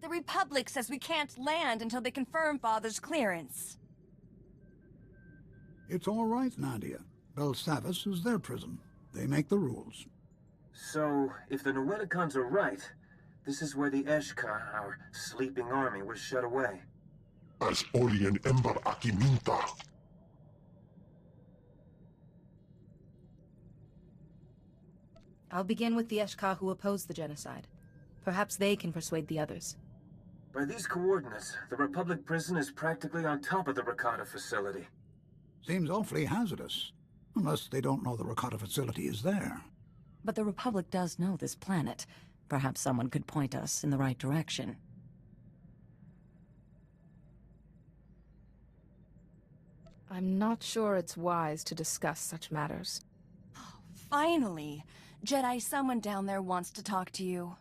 The Republic says we can't land until they confirm Father's clearance. It's all right, Nadia. Belsavis is their prison. They make the rules. So, if the Noeticons are right, this is where the Eshka, our sleeping army, was shut away. As Oli and Ember Akiminta. I'll begin with the Eshka who opposed the genocide. Perhaps they can persuade the others. By these coordinates, the Republic prison is practically on top of the Rakata facility. Seems awfully hazardous. Unless they don't know the Rakata facility is there. But the Republic does know this planet. Perhaps someone could point us in the right direction. I'm not sure it's wise to discuss such matters. Finally! Jedi, someone down there wants to talk to you.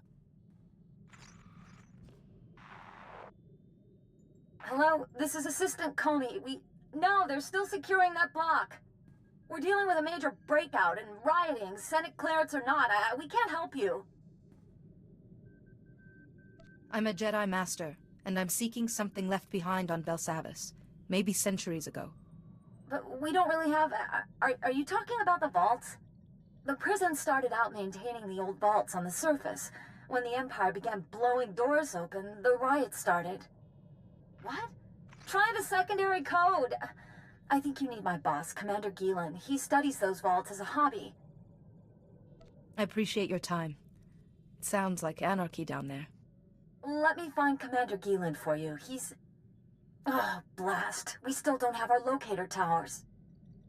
Hello, this is Assistant Comey. No, they're still securing that block. We're dealing with a major breakout and rioting, Senate clearance or not. We can't help you. I'm a Jedi Master, and I'm seeking something left behind on Belsavis. Maybe centuries ago. But we don't really have... Are you talking about the vaults? The prison started out maintaining the old vaults on the surface. When the Empire began blowing doors open, the riots started. What? Try the secondary code. I think you need my boss, Commander Gielan. He studies those vaults as a hobby. I appreciate your time. It sounds like anarchy down there. Let me find Commander Gielan for you. He's... Oh, blast. We still don't have our locator towers.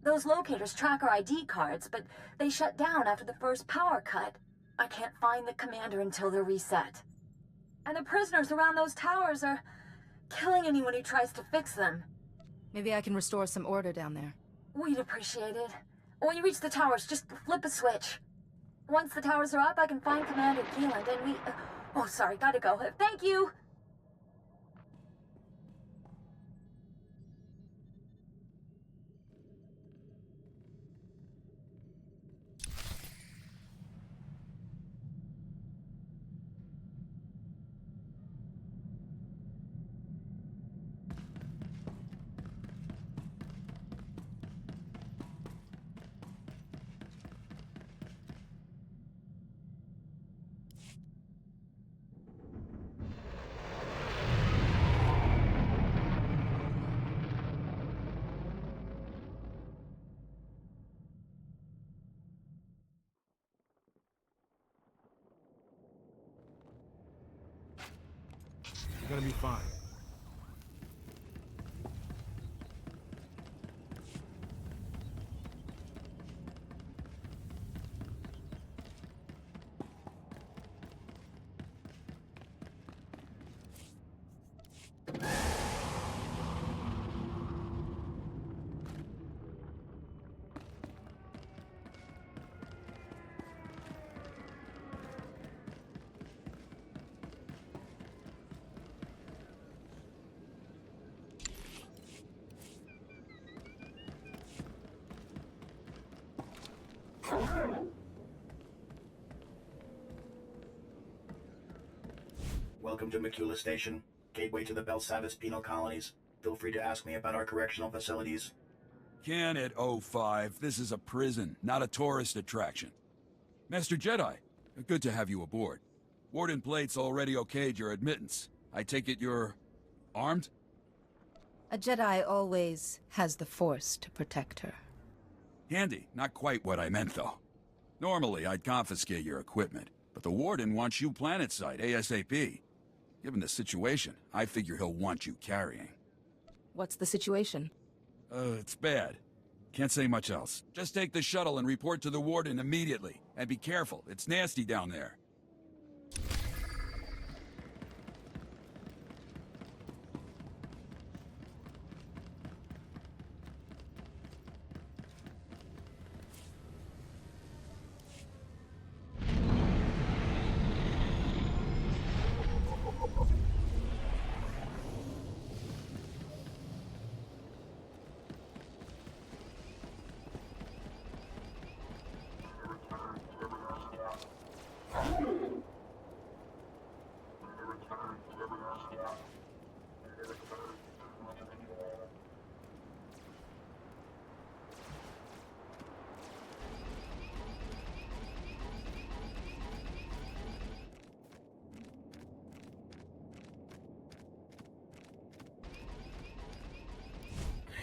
Those locators track our ID cards, but they shut down after the first power cut. I can't find the commander until they're reset. And the prisoners around those towers are killing anyone who tries to fix them. Maybe I can restore some order down there. We'd appreciate it. When you reach the towers, just flip a switch. Once the towers are up, I can find Commander Gielan, and we... Oh, sorry, gotta go. Thank you! You're gonna be fine. Welcome to Macula Station, gateway to the Belsavis penal colonies. Feel free to ask me about our correctional facilities. Can it, O5? This is a prison, not a tourist attraction. Master Jedi, good to have you aboard. Warden Plate's already okayed your admittance. I take it you're... armed? A Jedi always has the Force to protect her. Handy. Not quite what I meant, though. Normally, I'd confiscate your equipment, but the Warden wants you planetside ASAP. Given the situation, I figure he'll want you carrying. What's the situation? It's bad. Can't say much else. Just take the shuttle and report to the Warden immediately. And be careful, it's nasty down there.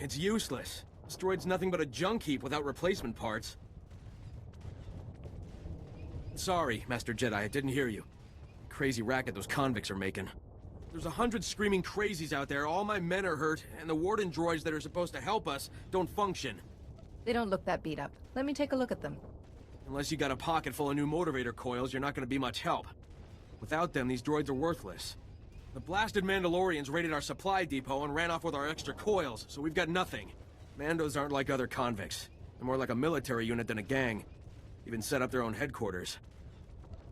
It's useless. This droid's nothing but a junk heap without replacement parts. Sorry, Master Jedi, I didn't hear you. Crazy racket those convicts are making. There's 100 screaming crazies out there, all my men are hurt, and the Warden droids that are supposed to help us don't function. They don't look that beat up. Let me take a look at them. Unless you got a pocket full of new motivator coils, you're not gonna be much help. Without them, these droids are worthless. The blasted Mandalorians raided our supply depot and ran off with our extra coils, so we've got nothing. Mandos aren't like other convicts. They're more like a military unit than a gang. Even set up their own headquarters.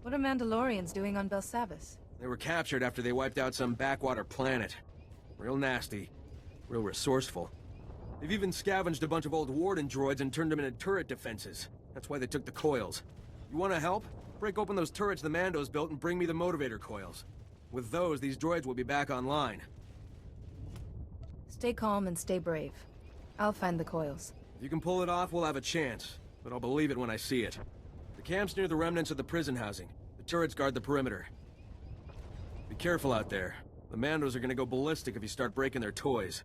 What are Mandalorians doing on Belsavis? They were captured after they wiped out some backwater planet. Real nasty. Real resourceful. They've even scavenged a bunch of old Warden droids and turned them into turret defenses. That's why they took the coils. You wanna help? Break open those turrets the Mandos built and bring me the motivator coils. With those, these droids will be back online. Stay calm and stay brave. I'll find the coils. If you can pull it off, we'll have a chance. But I'll believe it when I see it. The camp's near the remnants of the prison housing. The turrets guard the perimeter. Be careful out there. The Mandos are gonna go ballistic if you start breaking their toys.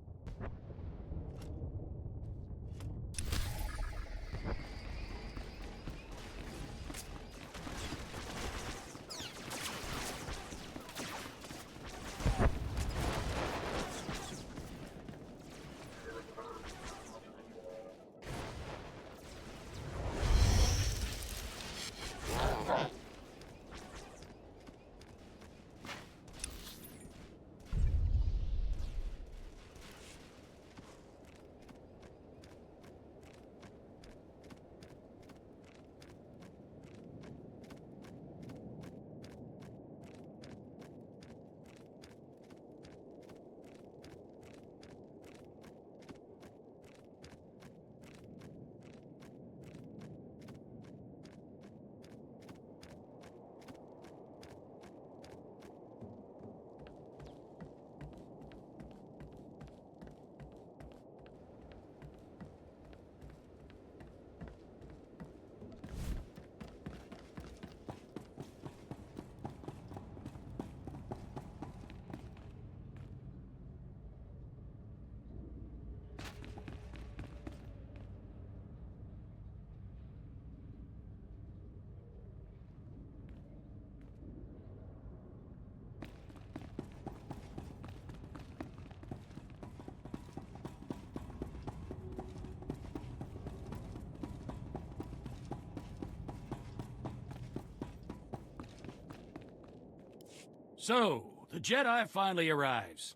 So, the Jedi finally arrives.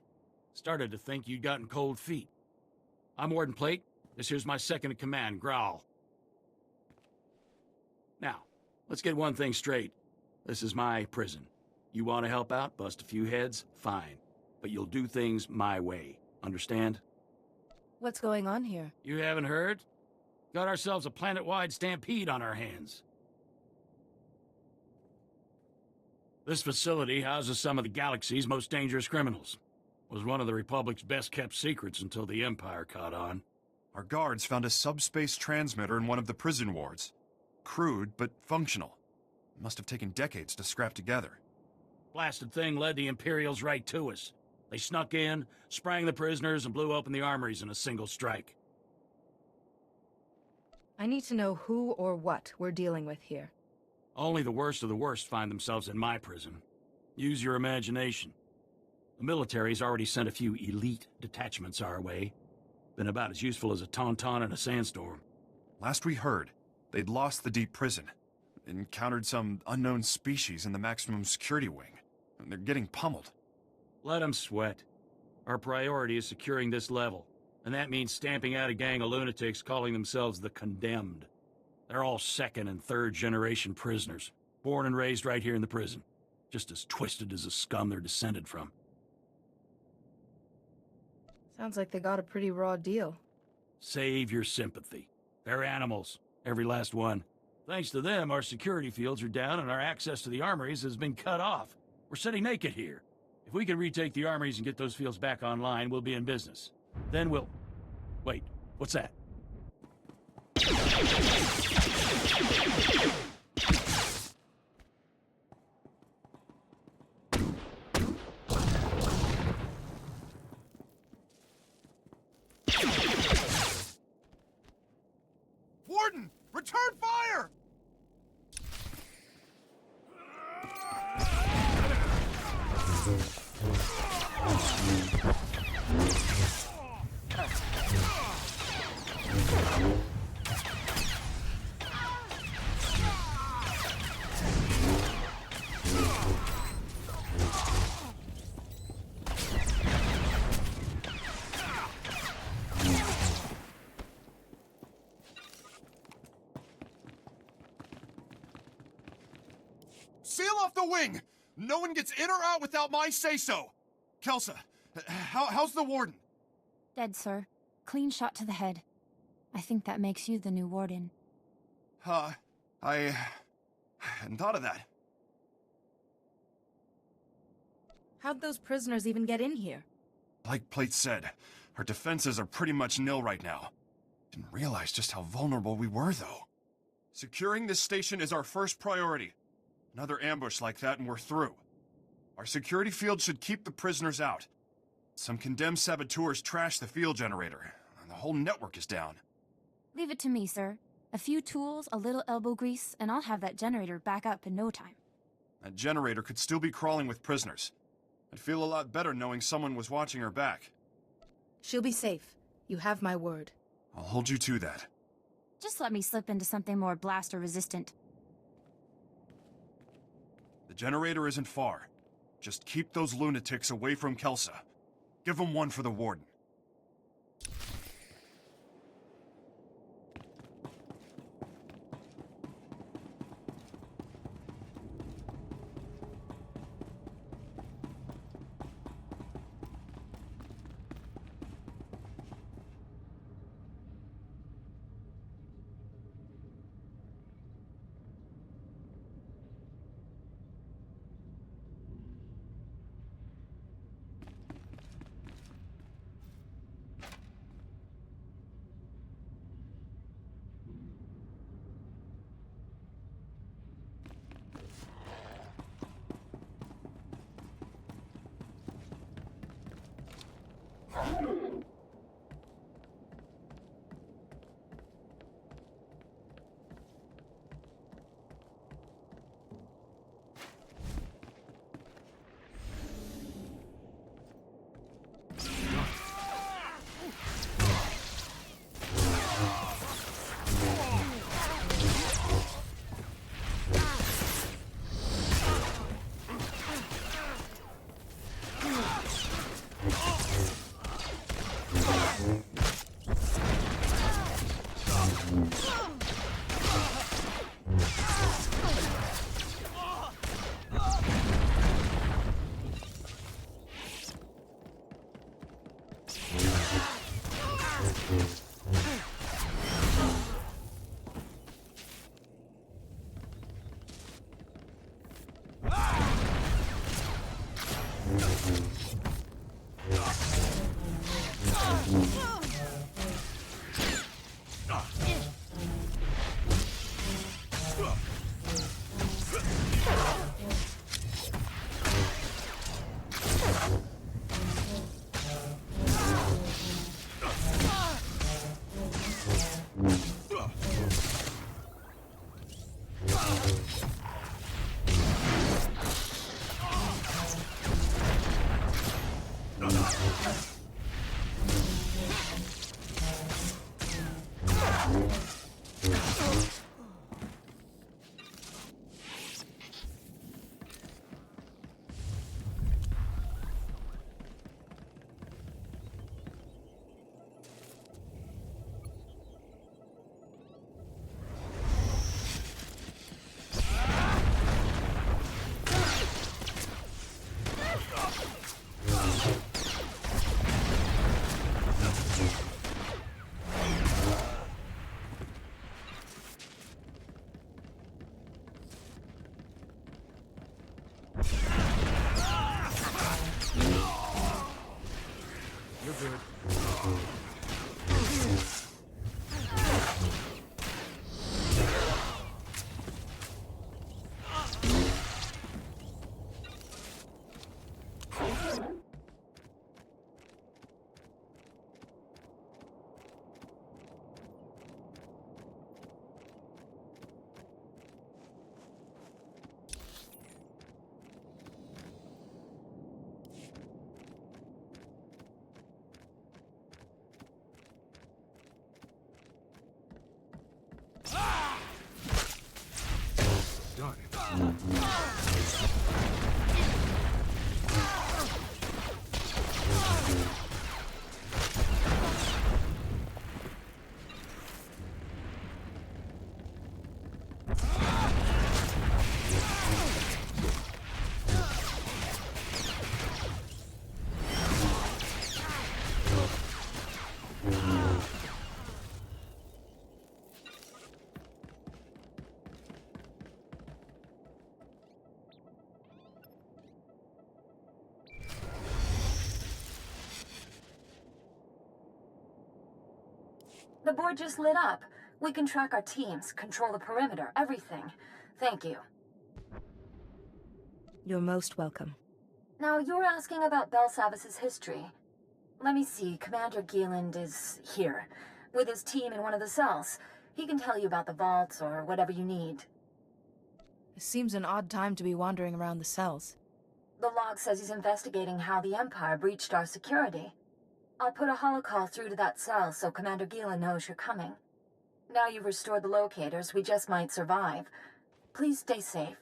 Started to think you'd gotten cold feet. I'm Warden Plate. This here's my second-in-command, Growl. Now, let's get one thing straight. This is my prison. You want to help out, bust a few heads, fine. But you'll do things my way. Understand? What's going on here? You haven't heard? Got ourselves a planet-wide stampede on our hands. This facility houses some of the galaxy's most dangerous criminals. Was one of the Republic's best-kept secrets until the Empire caught on. Our guards found a subspace transmitter in one of the prison wards. Crude, but functional. It must have taken decades to scrap together. Blasted thing led the Imperials right to us. They snuck in, sprang the prisoners, and blew open the armories in a single strike. I need to know who or what we're dealing with here. Only the worst of the worst find themselves in my prison. Use your imagination. The military's already sent a few elite detachments our way. Been about as useful as a tauntaun in a sandstorm. Last we heard, they'd lost the deep prison. Encountered some unknown species in the maximum security wing. And they're getting pummeled. Let them sweat. Our priority is securing this level. And that means stamping out a gang of lunatics calling themselves the Condemned. They're all second and third generation prisoners. Born and raised right here in the prison. Just as twisted as the scum they're descended from. Sounds like they got a pretty raw deal. Save your sympathy. They're animals. Every last one. Thanks to them, our security fields are down and our access to the armories has been cut off. We're sitting naked here. If we can retake the armories and get those fields back online, we'll be in business. Then we'll... Wait, what's that? Warden! Return fire! Seal off the wing! No one gets in or out without my say-so! Kelsa, how's the warden? Dead, sir. Clean shot to the head. I think that makes you the new warden. I hadn't thought of that. How'd those prisoners even get in here? Like Plate said, our defenses are pretty much nil right now. Didn't realize just how vulnerable we were, though. Securing this station is our first priority. Another ambush like that and we're through. Our security field should keep the prisoners out. Some condemned saboteurs trashed the field generator, and the whole network is down. Leave it to me, sir. A few tools, a little elbow grease, and I'll have that generator back up in no time. That generator could still be crawling with prisoners. I'd feel a lot better knowing someone was watching her back. She'll be safe. You have my word. I'll hold you to that. Just let me slip into something more blaster-resistant. The generator isn't far. Just keep those lunatics away from Kelsa. Give them one for the warden. The board just lit up. We can track our teams, control the perimeter, everything. Thank you. You're most welcome. Now, you're asking about Belsavis' history. Let me see, Commander Gieland is here, with his team in one of the cells. He can tell you about the vaults or whatever you need. It seems an odd time to be wandering around the cells. The log says he's investigating how the Empire breached our security. I'll put a holocall through to that cell so Commander Gieland knows you're coming. Now you've restored the locators, we just might survive. Please stay safe.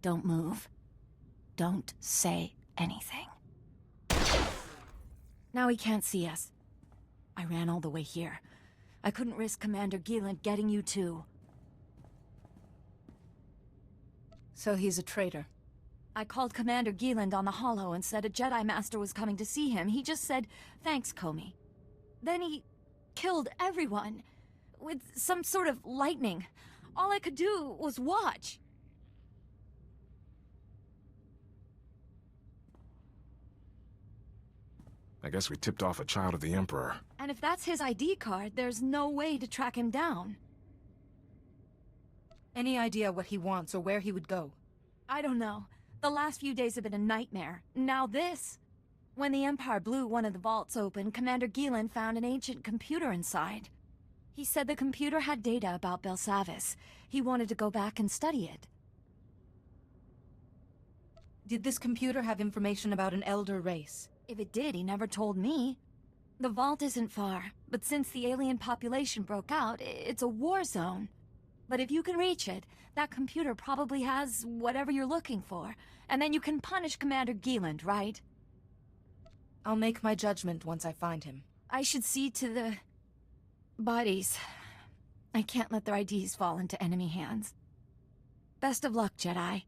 Don't move. Don't say anything. Now he can't see us. I ran all the way here. I couldn't risk Commander Gieland getting you too. So he's a traitor. I called Commander Gieland on the holo and said a Jedi Master was coming to see him. He just said, "Thanks, Comey." Then he killed everyone with some sort of lightning. All I could do was watch. I guess we tipped off a child of the Emperor. And if that's his ID card, there's no way to track him down. Any idea what he wants or where he would go? I don't know. The last few days have been a nightmare. Now this. When the Empire blew one of the vaults open, Commander Gielan found an ancient computer inside. He said the computer had data about Belsavis. He wanted to go back and study it. Did this computer have information about an elder race? If it did, he never told me. The vault isn't far, but since the alien population broke out, it's a war zone. But if you can reach it, that computer probably has whatever you're looking for, and then you can punish Commander Gielan, right? I'll make my judgment once I find him. I should see to the bodies. I can't let their IDs fall into enemy hands. Best of luck, Jedi.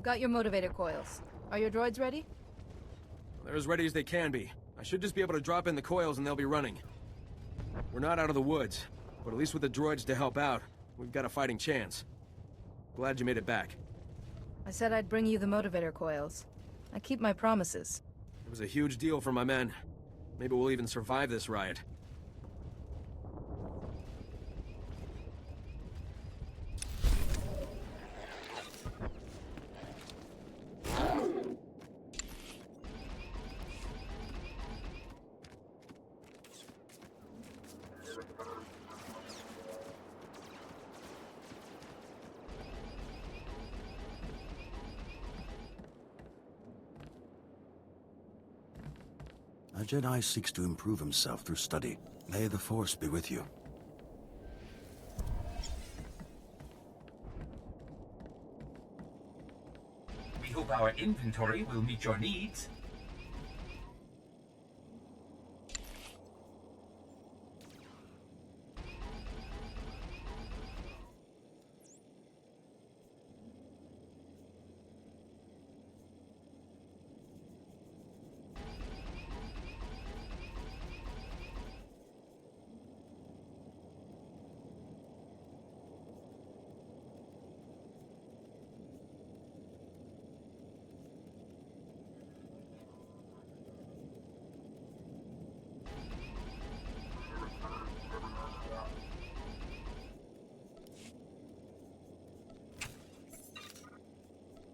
I've got your motivator coils. Are your droids ready? They're as ready as they can be. I should just be able to drop in the coils and they'll be running. We're not out of the woods, but at least with the droids to help out, we've got a fighting chance. Glad you made it back. I said I'd bring you the motivator coils. I keep my promises. It was a huge deal for my men. Maybe we'll even survive this riot. A Jedi seeks to improve himself through study. May the Force be with you. We hope our inventory will meet your needs.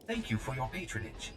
Thank you for your patronage.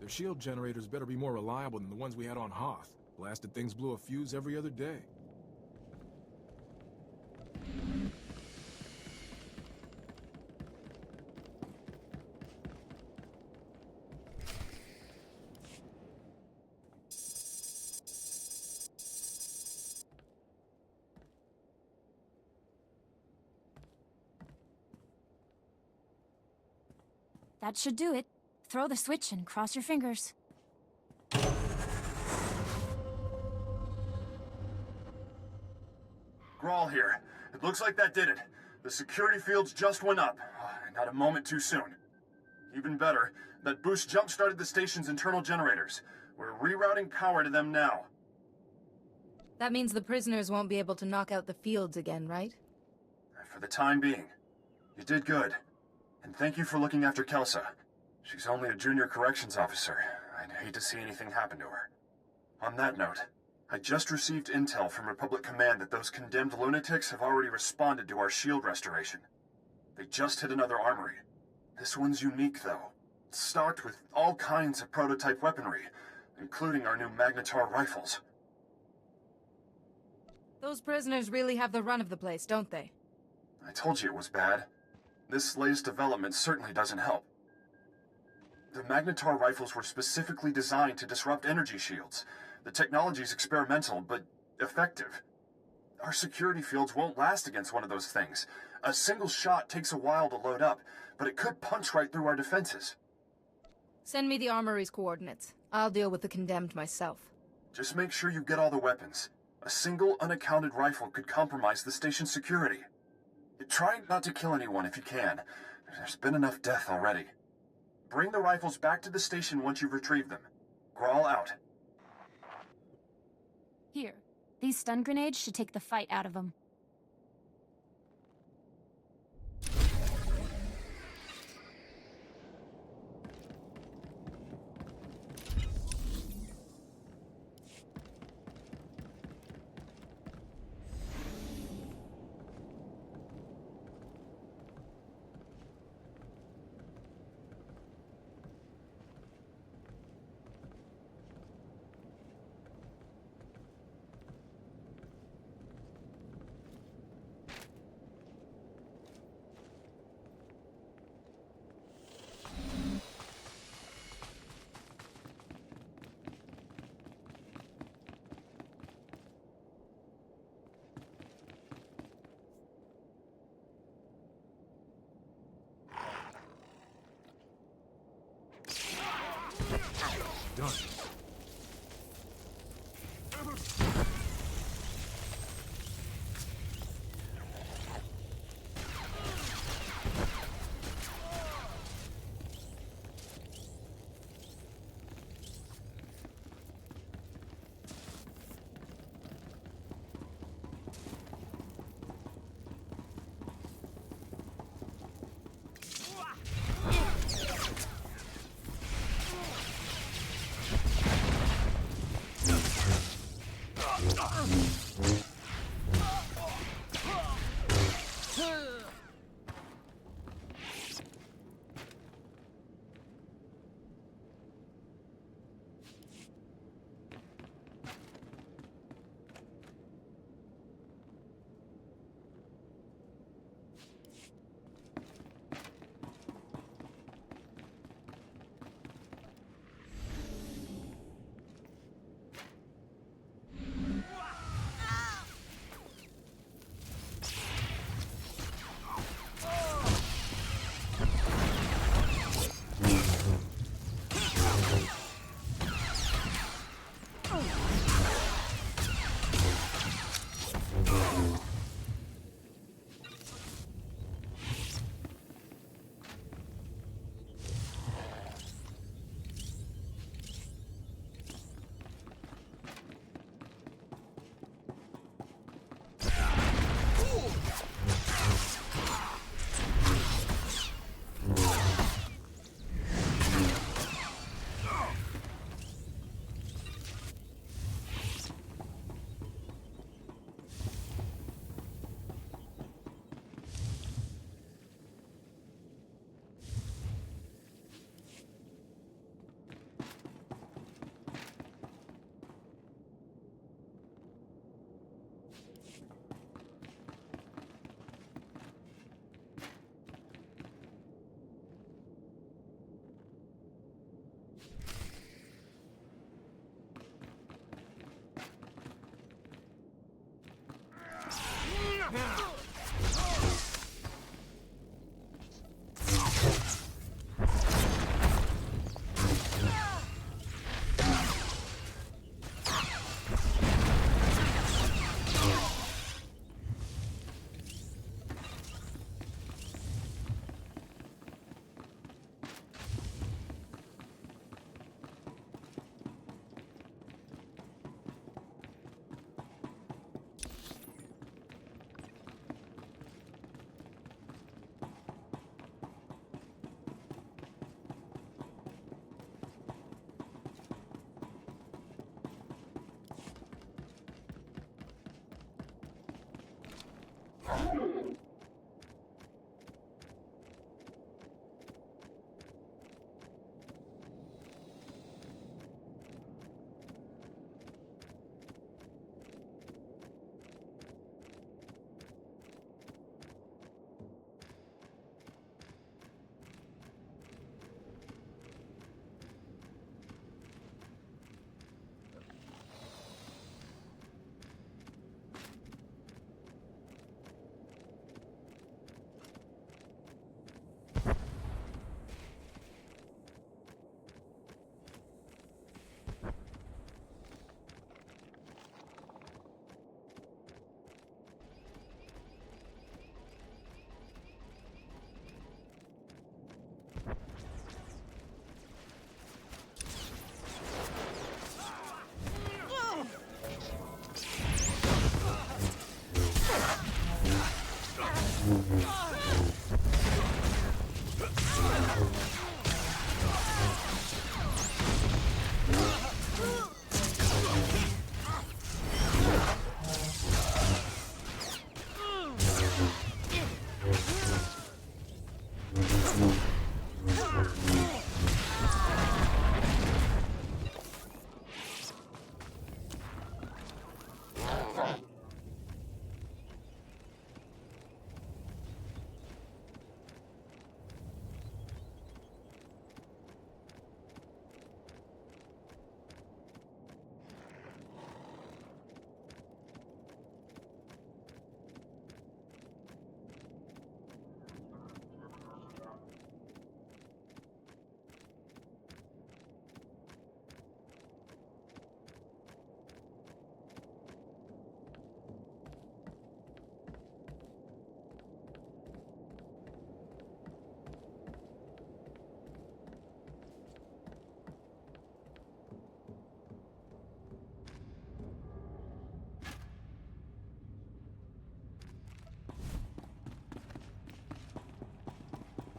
Their shield generators better be more reliable than the ones we had on Hoth. Blasted things blew a fuse every other day. That should do it. Throw the switch and cross your fingers. Grawl here. It looks like that did it. The security fields just went up. Not a moment too soon. Even better, that boost jump-started the station's internal generators. We're rerouting power to them now. That means the prisoners won't be able to knock out the fields again, right? For the time being. You did good. And thank you for looking after Kelsa. She's only a junior corrections officer. I'd hate to see anything happen to her. On that note, I just received intel from Republic Command that those condemned lunatics have already responded to our shield restoration. They just hit another armory. This one's unique, though. It's stocked with all kinds of prototype weaponry, including our new Magnetar rifles. Those prisoners really have the run of the place, don't they? I told you it was bad. This latest development certainly doesn't help. The Magnetar rifles were specifically designed to disrupt energy shields. The technology's experimental, but effective. Our security fields won't last against one of those things. A single shot takes a while to load up, but it could punch right through our defenses. Send me the armory's coordinates. I'll deal with the condemned myself. Just make sure you get all the weapons. A single unaccounted rifle could compromise the station's security. Try not to kill anyone if you can. There's been enough death already. Bring the rifles back to the station once you've retrieved them. Grawl out. Here. These stun grenades should take the fight out of them.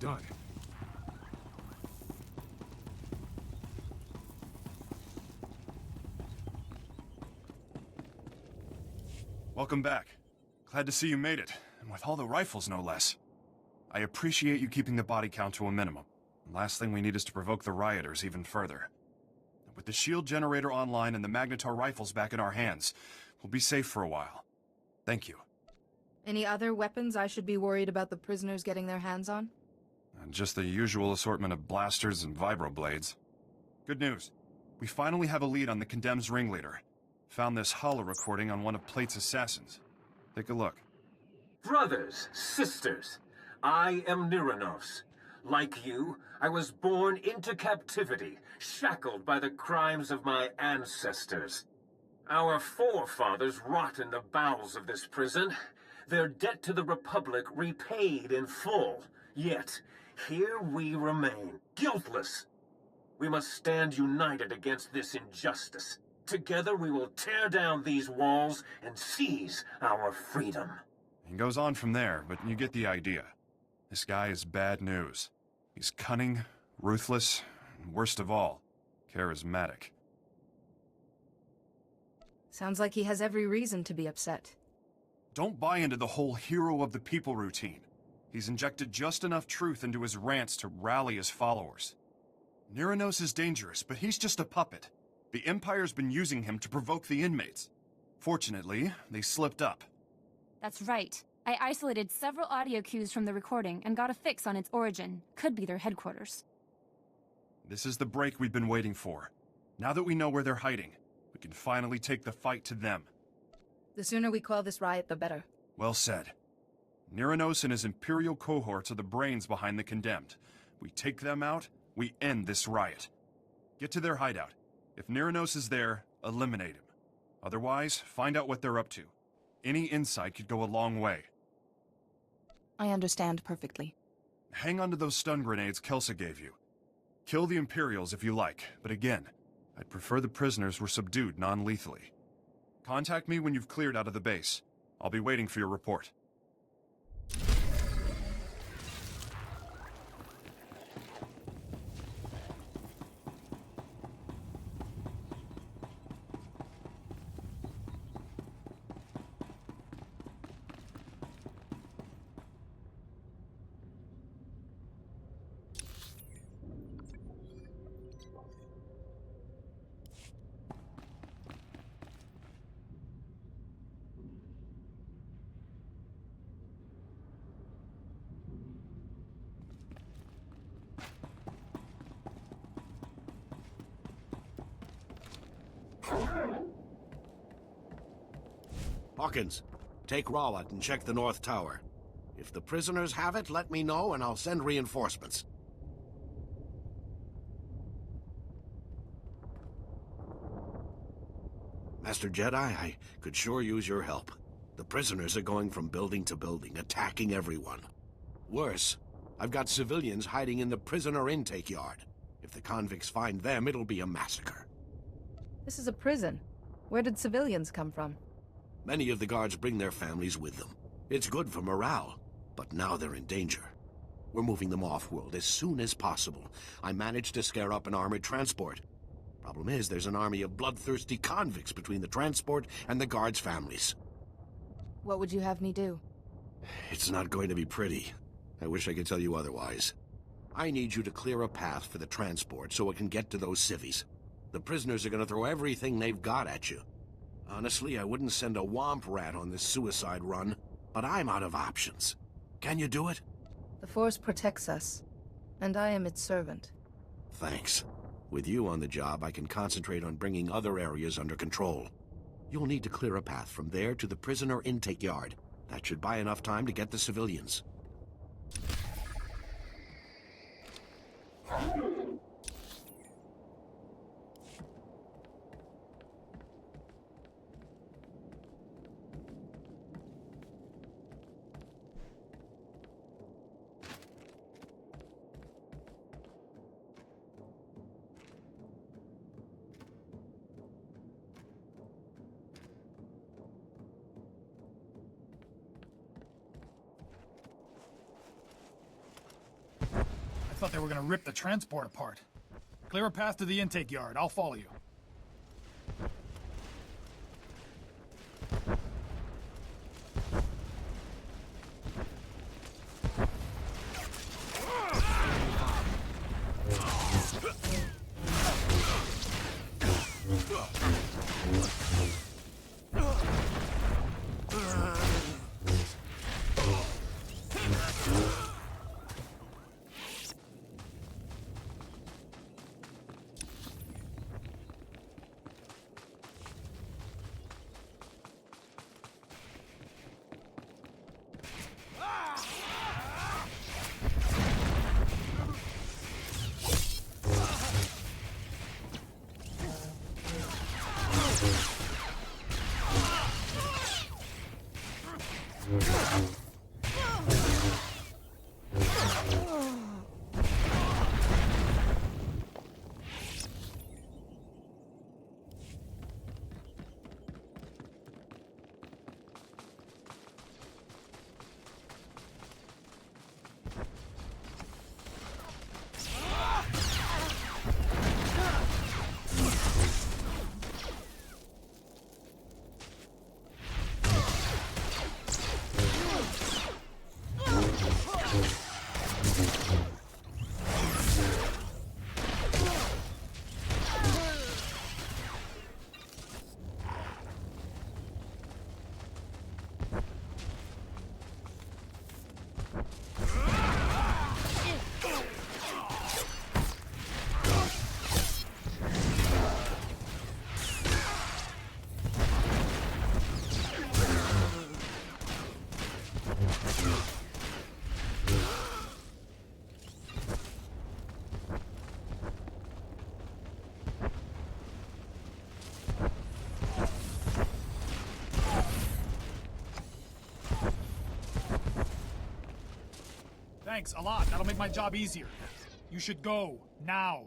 Done. Welcome back. Glad to see you made it, and with all the rifles no less. I appreciate you keeping the body count to a minimum. The last thing we need is to provoke the rioters even further. With the shield generator online and the Magnetar rifles back in our hands, we'll be safe for a while. Thank you. Any other weapons I should be worried about the prisoners getting their hands on? Just the usual assortment of blasters and vibroblades. Good news. We finally have a lead on the Condemned's ringleader. Found this holo recording on one of Plate's assassins. Take a look. Brothers, sisters, I am Niranos. Like you, I was born into captivity, shackled by the crimes of my ancestors. Our forefathers rot in the bowels of this prison, their debt to the Republic repaid in full. Yet, here we remain, guiltless. We must stand united against this injustice. Together we will tear down these walls and seize our freedom. He goes on from there, but you get the idea. This guy is bad news. He's cunning, ruthless, and worst of all, charismatic. Sounds like he has every reason to be upset. Don't buy into the whole hero of the people routine. He's injected just enough truth into his rants to rally his followers. Niranos is dangerous, but he's just a puppet. The Empire's been using him to provoke the inmates. Fortunately, they slipped up. That's right. I isolated several audio cues from the recording and got a fix on its origin. Could be their headquarters. This is the break we've been waiting for. Now that we know where they're hiding, we can finally take the fight to them. The sooner we quell this riot, the better. Well said. Niranos and his Imperial cohorts are the brains behind the Condemned. We take them out, we end this riot. Get to their hideout. If Niranos is there, eliminate him. Otherwise, find out what they're up to. Any insight could go a long way. I understand perfectly. Hang on to those stun grenades Kelsa gave you. Kill the Imperials if you like, but again, I'd prefer the prisoners were subdued non-lethally. Contact me when you've cleared out of the base. I'll be waiting for your report. Hawkins, take Rawat and check the North Tower. If the prisoners have it, let me know and I'll send reinforcements. Master Jedi, I could sure use your help. The prisoners are going from building to building, attacking everyone. Worse, I've got civilians hiding in the prisoner intake yard. If the convicts find them, it'll be a massacre. This is a prison. Where did civilians come from? Many of the guards bring their families with them. It's good for morale, but now they're in danger. We're moving them off-world as soon as possible. I managed to scare up an armored transport. Problem is, there's an army of bloodthirsty convicts between the transport and the guards' families. What would you have me do? It's not going to be pretty. I wish I could tell you otherwise. I need you to clear a path for the transport so it can get to those civvies. The prisoners are going to throw everything they've got at you. Honestly, I wouldn't send a womp rat on this suicide run, but I'm out of options. Can you do it? The Force protects us, and I am its servant. Thanks. With you on the job, I can concentrate on bringing other areas under control. You'll need to clear a path from there to the prisoner intake yard. That should buy enough time to get the civilians. I thought they were gonna rip the transport apart. Clear a path to the intake yard. I'll follow you. Thanks, a lot. That'll make my job easier. You should go, now.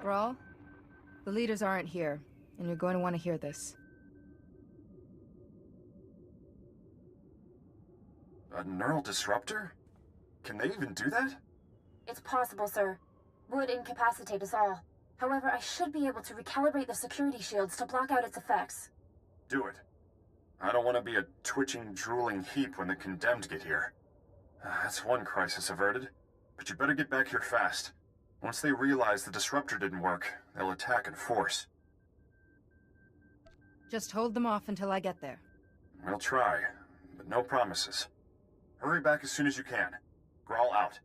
Brawl, the leaders aren't here, and you're going to want to hear this. A neural disruptor? Can they even do that? It's possible, sir. Would incapacitate us all. However, I should be able to recalibrate the security shields to block out its effects. Do it. I don't want to be a twitching, drooling heap when the condemned get here. That's one crisis averted. But you better get back here fast. Once they realize the disruptor didn't work, they'll attack in force. Just hold them off until I get there. We'll try, but no promises. Hurry back as soon as you can. Grawl out.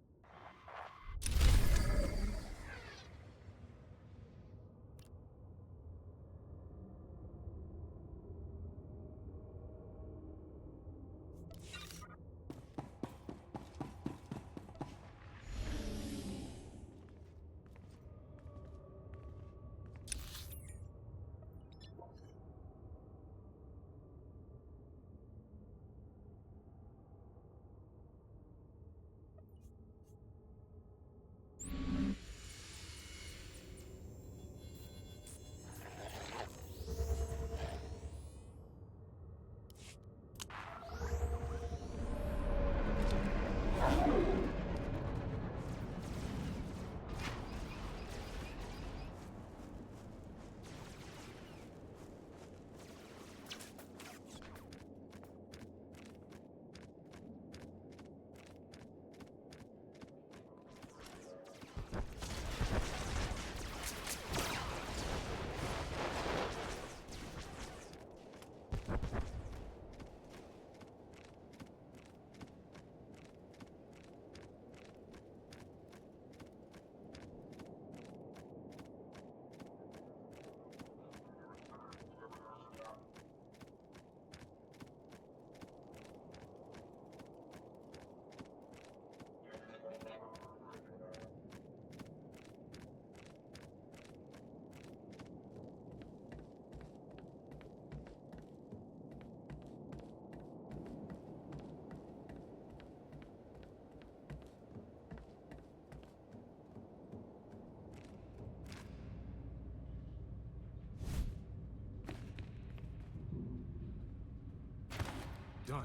Done.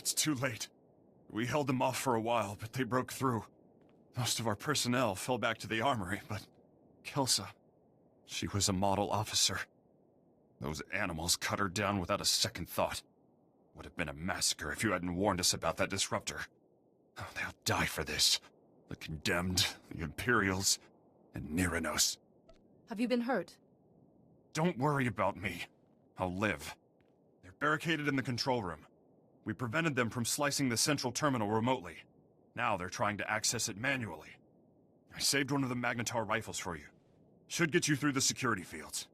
It's too late. We held them off for a while, but they broke through. Most of our personnel fell back to the armory, but Kelsa, She was a model officer. Those animals cut her down without a second thought. Would have been a massacre if you hadn't warned us about that disruptor. Oh, they'll die for this. The Condemned, the Imperials, and Niranos. Have you been hurt? Don't worry about me. I'll live. They're barricaded in the control room. We prevented them from slicing the central terminal remotely. Now they're trying to access it manually. I saved one of the Magnetar rifles for you. Should get you through the security fields.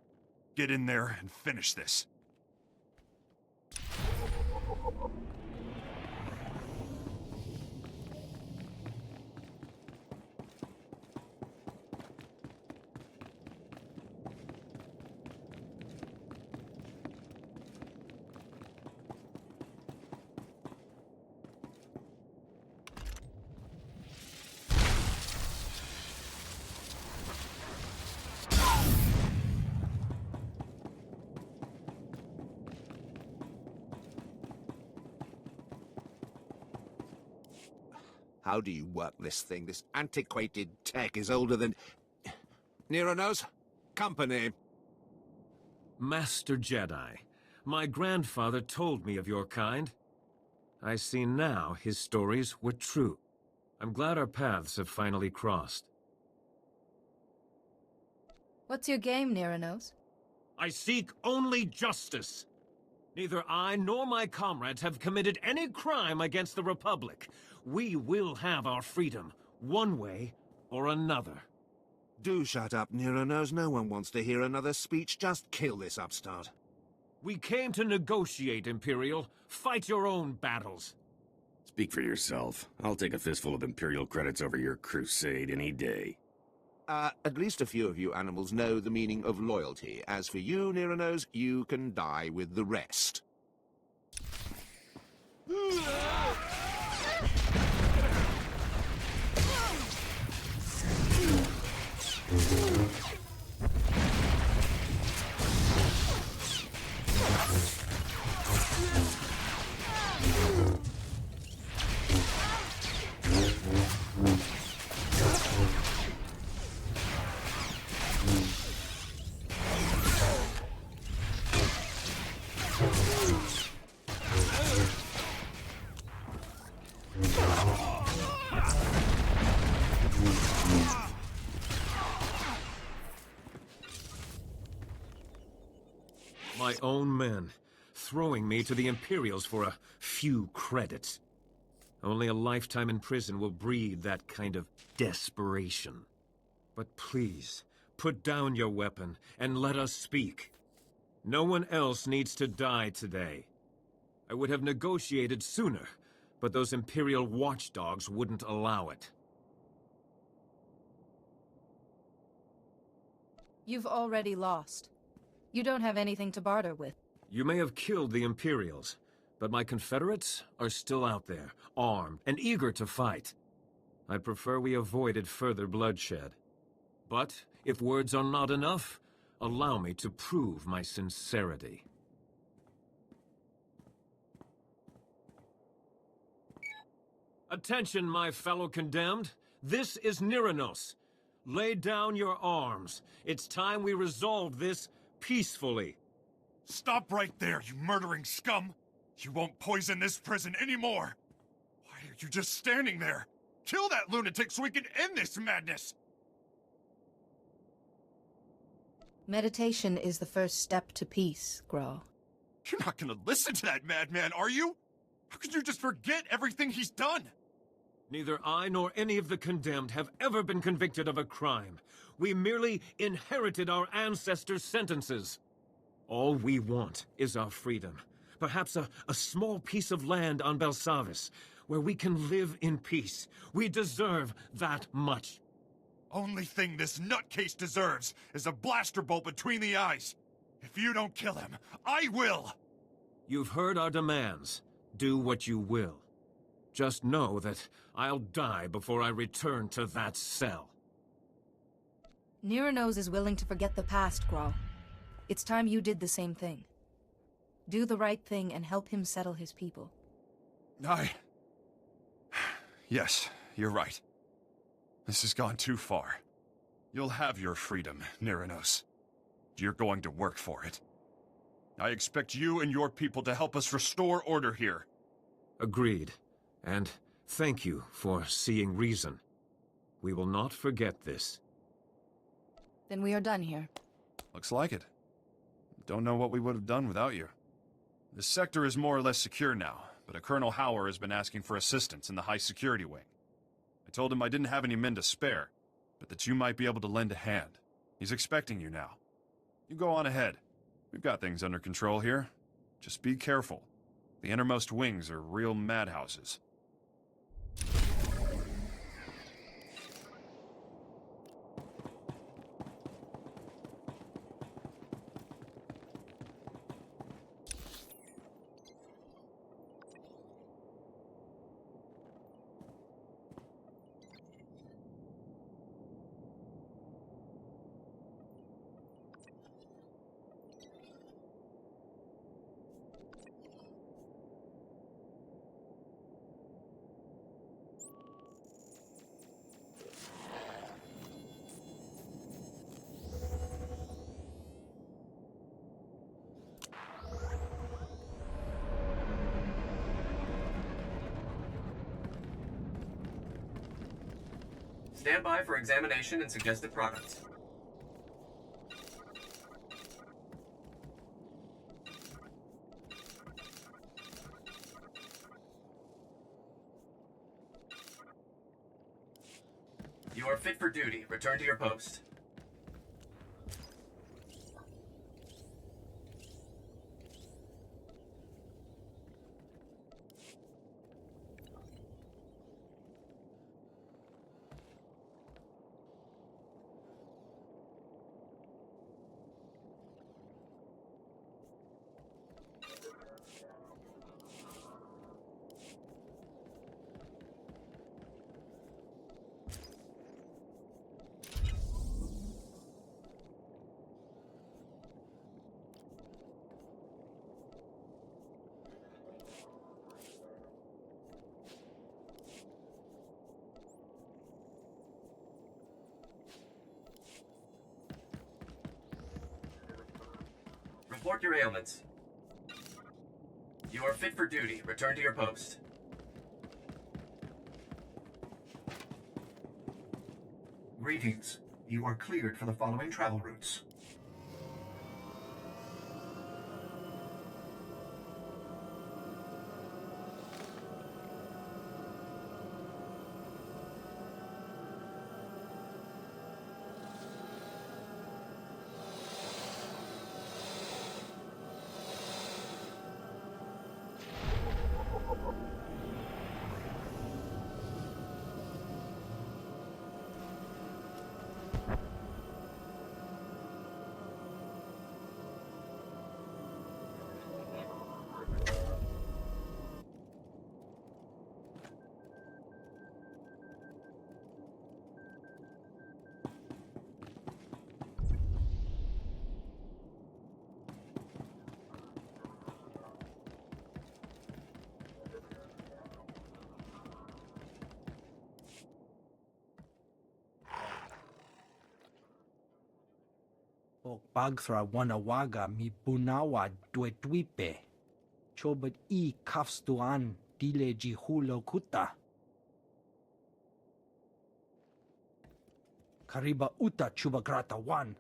Get in there and finish this. How do you work this thing? This antiquated tech is older than... Niranos? Company. Master Jedi, my grandfather told me of your kind. I see now his stories were true. I'm glad our paths have finally crossed. What's your game, Niranos? I seek only justice. Neither I nor my comrades have committed any crime against the Republic. We will have our freedom, one way or another. Do shut up, Niranos. No one wants to hear another speech. Just kill this upstart. We came to negotiate, Imperial. Fight your own battles. Speak for yourself. I'll take a fistful of Imperial credits over your crusade any day. At least a few of you animals know the meaning of loyalty. As for you, Niranos, you can die with the rest. My own men, throwing me to the Imperials for a few credits. Only a lifetime in prison will breed that kind of desperation. But please, put down your weapon and let us speak. No one else needs to die today. I would have negotiated sooner, but those Imperial watchdogs wouldn't allow it. You've already lost. You don't have anything to barter with. You may have killed the Imperials, but my Confederates are still out there, armed and eager to fight. I'd prefer we avoided further bloodshed. But if words are not enough, allow me to prove my sincerity. Attention, my fellow condemned. This is Niranos. Lay down your arms. It's time we resolve this peacefully. Stop right there, you murdering scum! You won't poison this prison anymore! Why are you just standing there? Kill that lunatic so we can end this madness! Meditation is the first step to peace, Graw. You're not gonna listen to that madman, are you? How could you just forget everything he's done? Neither I nor any of the condemned have ever been convicted of a crime. We merely inherited our ancestors' sentences. All we want is our freedom. Perhaps a small piece of land on Belsavis, where we can live in peace. We deserve that much. Only thing this nutcase deserves is a blaster bolt between the eyes. If you don't kill him, I will! You've heard our demands. Do what you will. Just know that I'll die before I return to that cell. Niranos is willing to forget the past, Graw. It's time you did the same thing. Do the right thing and help him settle his people. Yes, you're right. This has gone too far. You'll have your freedom, Niranos. You're going to work for it. I expect you and your people to help us restore order here. Agreed. And thank you for seeing reason. We will not forget this. Then we are done here. Looks like it. Don't know what we would have done without you. The sector is more or less secure now, but a Colonel Hauer has been asking for assistance in the high security wing. I told him I didn't have any men to spare, but that you might be able to lend a hand. He's expecting you now. You go on ahead. We've got things under control here. Just be careful. The innermost wings are real madhouses. Stand by for examination and suggested products. You are fit for duty. Return to your post. Report your ailments. You are fit for duty. Return to your post. Greetings. You are cleared for the following travel routes. Bagthra wanawaga mi bunawa dwepe. Chobot I kafstuan dile jihulo kuta. Kariba uta chubagrata wan.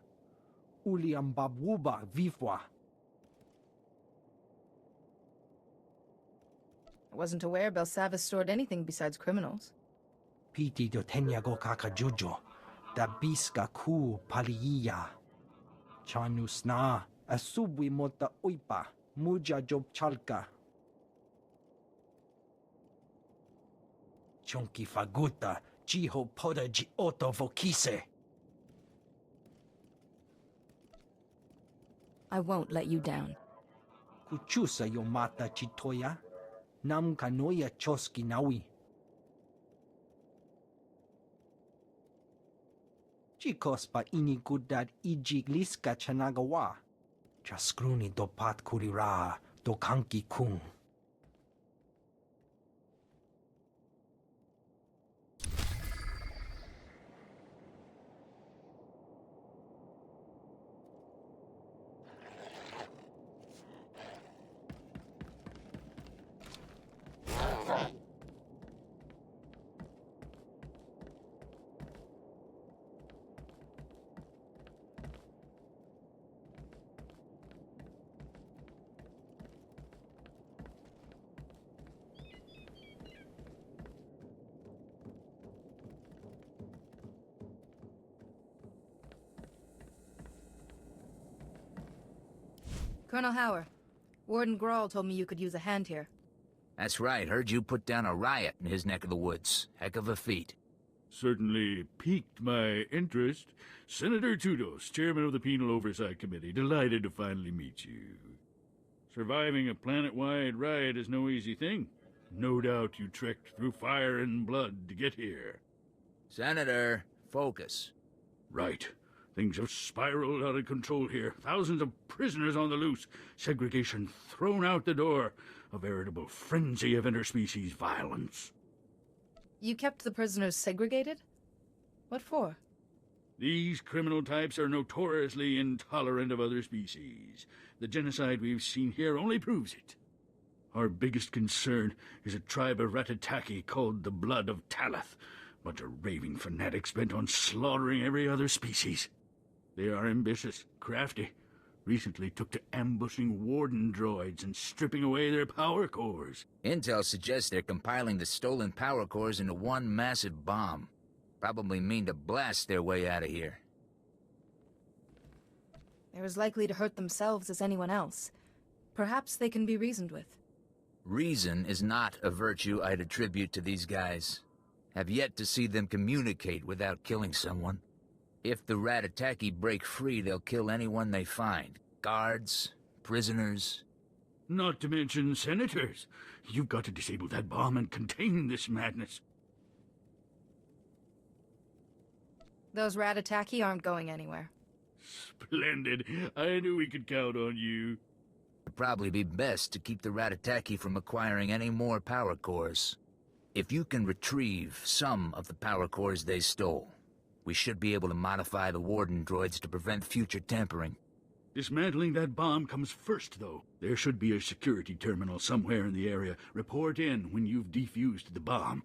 Uliambabwuba vifwa. I wasn't aware Belsavis stored anything besides criminals. Piti dotenyago kakajujo. Da biska ku paliya. Chanusna asubwi mota uipa. Muja job chalka. Chunki faguta. Jiho poda ji oto vokise. I won't let you down. Kuchusa yo mata chitoya. Nam kanoya choski nawi. Chikospa ini gudad ijigliska chanagawa. Chaskruni dopat kurira dokanki kung. Colonel Hauer, Warden Grawl told me you could use a hand here. That's right. Heard you put down a riot in his neck of the woods. Heck of a feat. Certainly piqued my interest. Senator Tudos, chairman of the Penal Oversight Committee. Delighted to finally meet you. Surviving a planet-wide riot is no easy thing. No doubt you trekked through fire and blood to get here. Senator, focus. Right. Things have spiraled out of control here. Thousands of prisoners on the loose. Segregation thrown out the door. A veritable frenzy of interspecies violence. You kept the prisoners segregated? What for? These criminal types are notoriously intolerant of other species. The genocide we've seen here only proves it. Our biggest concern is a tribe of Ratataki called the Blood of Talath. Bunch of raving fanatics bent on slaughtering every other species. They are ambitious, crafty. Recently took to ambushing warden droids and stripping away their power cores. Intel suggests they're compiling the stolen power cores into one massive bomb. Probably mean to blast their way out of here. They're as likely to hurt themselves as anyone else. Perhaps they can be reasoned with. Reason is not a virtue I'd attribute to these guys. Have yet to see them communicate without killing someone. If the Ratataki break free, they'll kill anyone they find. Guards, prisoners. Not to mention senators. You've got to disable that bomb and contain this madness. Those Ratataki aren't going anywhere. Splendid. I knew we could count on you. It'd probably be best to keep the Ratataki from acquiring any more power cores. If you can retrieve some of the power cores they stole, we should be able to modify the Warden droids to prevent future tampering. Dismantling that bomb comes first, though. There should be a security terminal somewhere in the area. Report in when you've defused the bomb.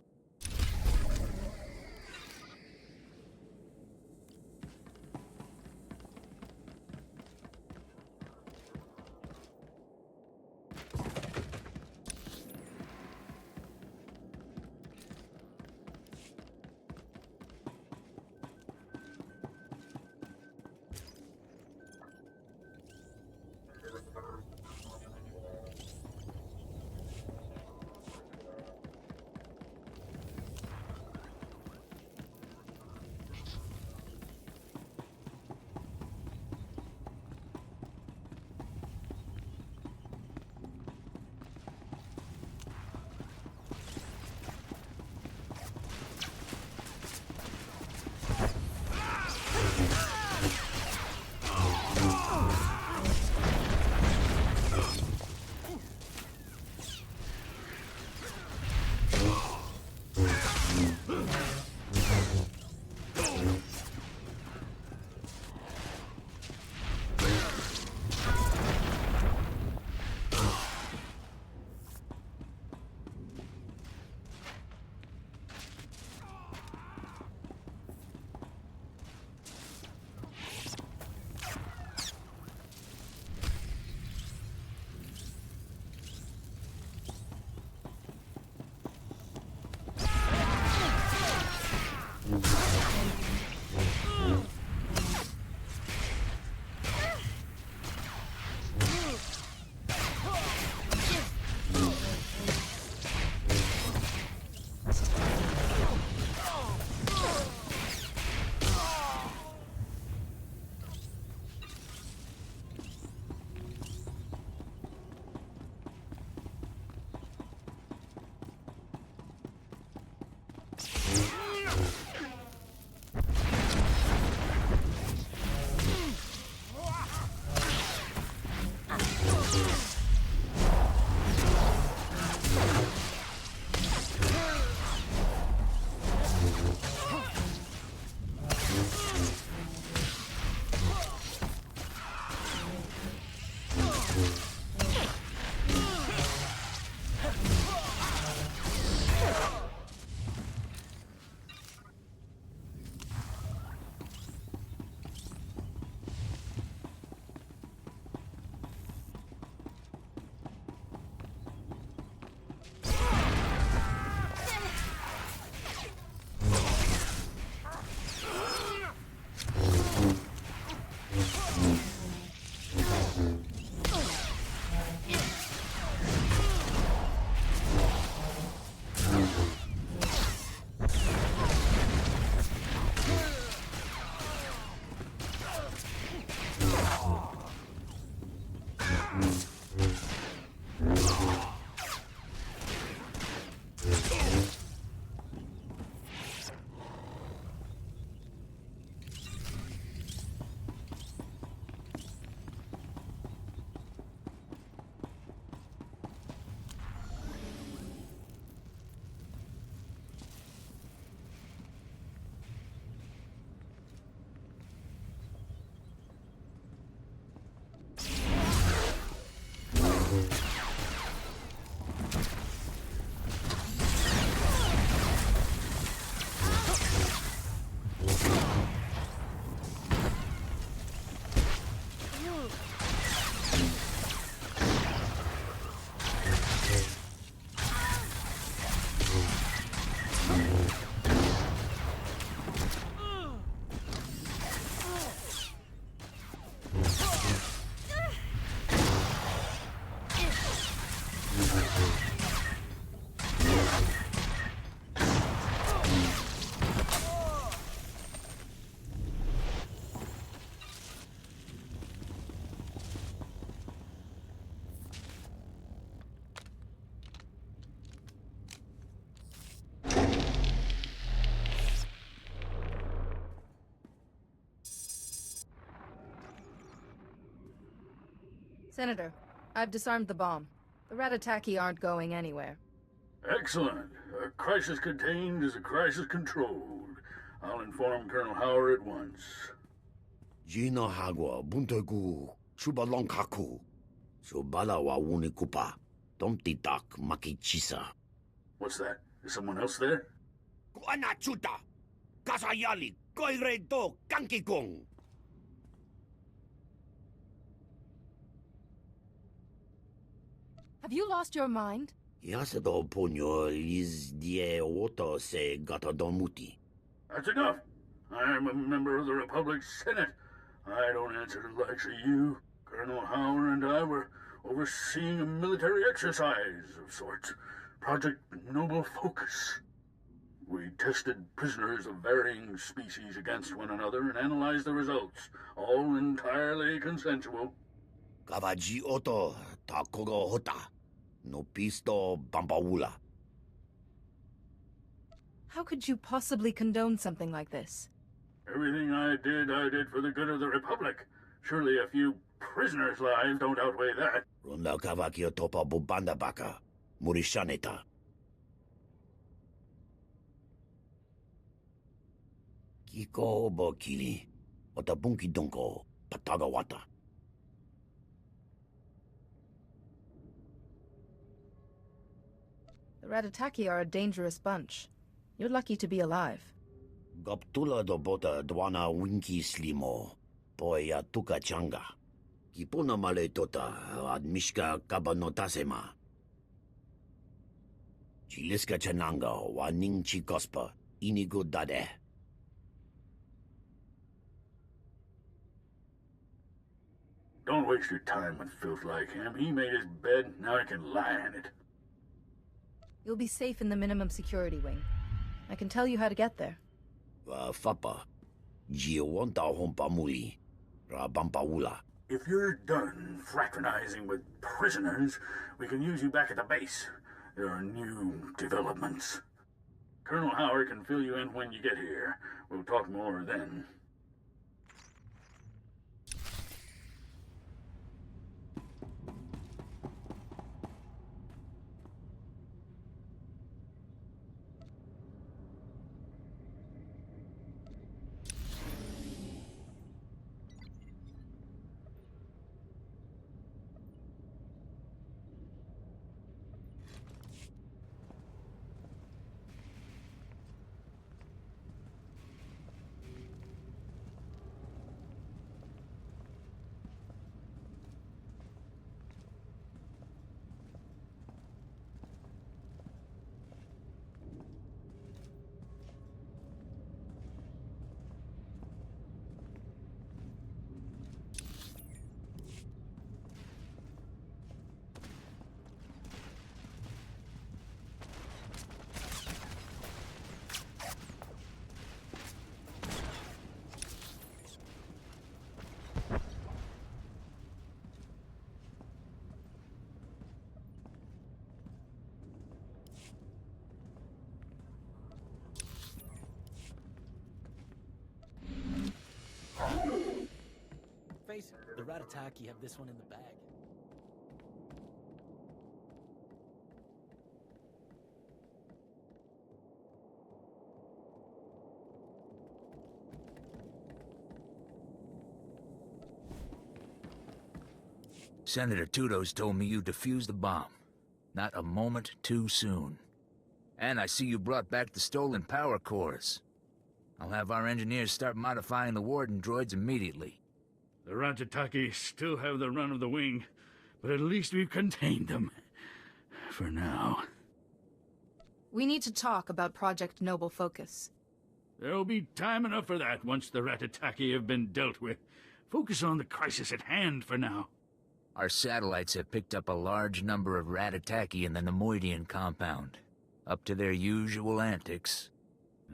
Senator, I've disarmed the bomb. The Ratataki aren't going anywhere. Excellent. A crisis contained is a crisis controlled. I'll inform Colonel Howard at once. Gina Hagwa, Buntagu, Subalonkaku. Subala wa Wunikupa. Tomtitak Makichisa. What's that? Is someone else there? Kuanachuta! Kasayali, Koiredo, Kankikong! Have you lost your mind? Yasado ponyo is die oto se gatadomuti. That's enough. I'm a member of the Republic Senate. I don't answer to the likes of you. Colonel Howard and I were overseeing a military exercise of sorts. Project Noble Focus. We tested prisoners of varying species against one another and analyzed the results. All entirely consensual. Kavaji oto takogo hota. No pisto bampaula. How could you possibly condone something like this? Everything I did for the good of the Republic. Surely a few prisoners' lives don't outweigh that. Ronda kavakio topa bubanda baka. Murishaneta. Kiko obo kili. Otabunki donko. Patagawata. The Ratataki are a dangerous bunch. You're lucky to be alive. Gaptula do bota dwana winki slimo. Poya tuka changa. Kipona male tota admishka kabanotasema. Chiliska chananga waning chikospa. Inigo dade. Don't waste your time with filth like him. He made his bed, now he can lie in it. You'll be safe in the minimum security wing. I can tell you how to get there. Fapa. Giowanta hompa muli. Rabampaula. If you're done fraternizing with prisoners, we can use you back at the base. There are new developments. Colonel Howard can fill you in when you get here. We'll talk more then. Face it, the Ratataki have this one in the bag. Senator Tudos told me you defused the bomb. Not a moment too soon. And I see you brought back the stolen power cores. I'll have our engineers start modifying the Warden droids immediately. The Ratataki still have the run of the wing, but at least we've contained them. For now. We need to talk about Project Noble Focus. There'll be time enough for that once the Ratataki have been dealt with. Focus on the crisis at hand for now. Our satellites have picked up a large number of Ratataki in the Nemoidian compound. Up to their usual antics.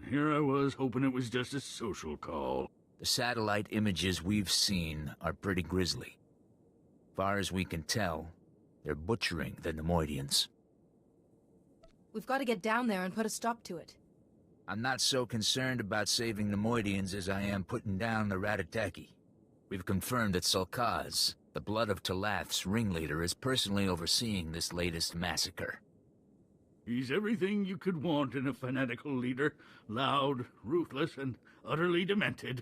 Here I was, hoping it was just a social call. The satellite images we've seen are pretty grisly. Far as we can tell, they're butchering the Nemoidians. We've got to get down there and put a stop to it. I'm not so concerned about saving Nemoidians as I am putting down the Ratataki. We've confirmed that Sulkaz, The Blood of Talath's ringleader is personally overseeing this latest massacre. He's everything you could want in a fanatical leader. Loud, ruthless, and utterly demented.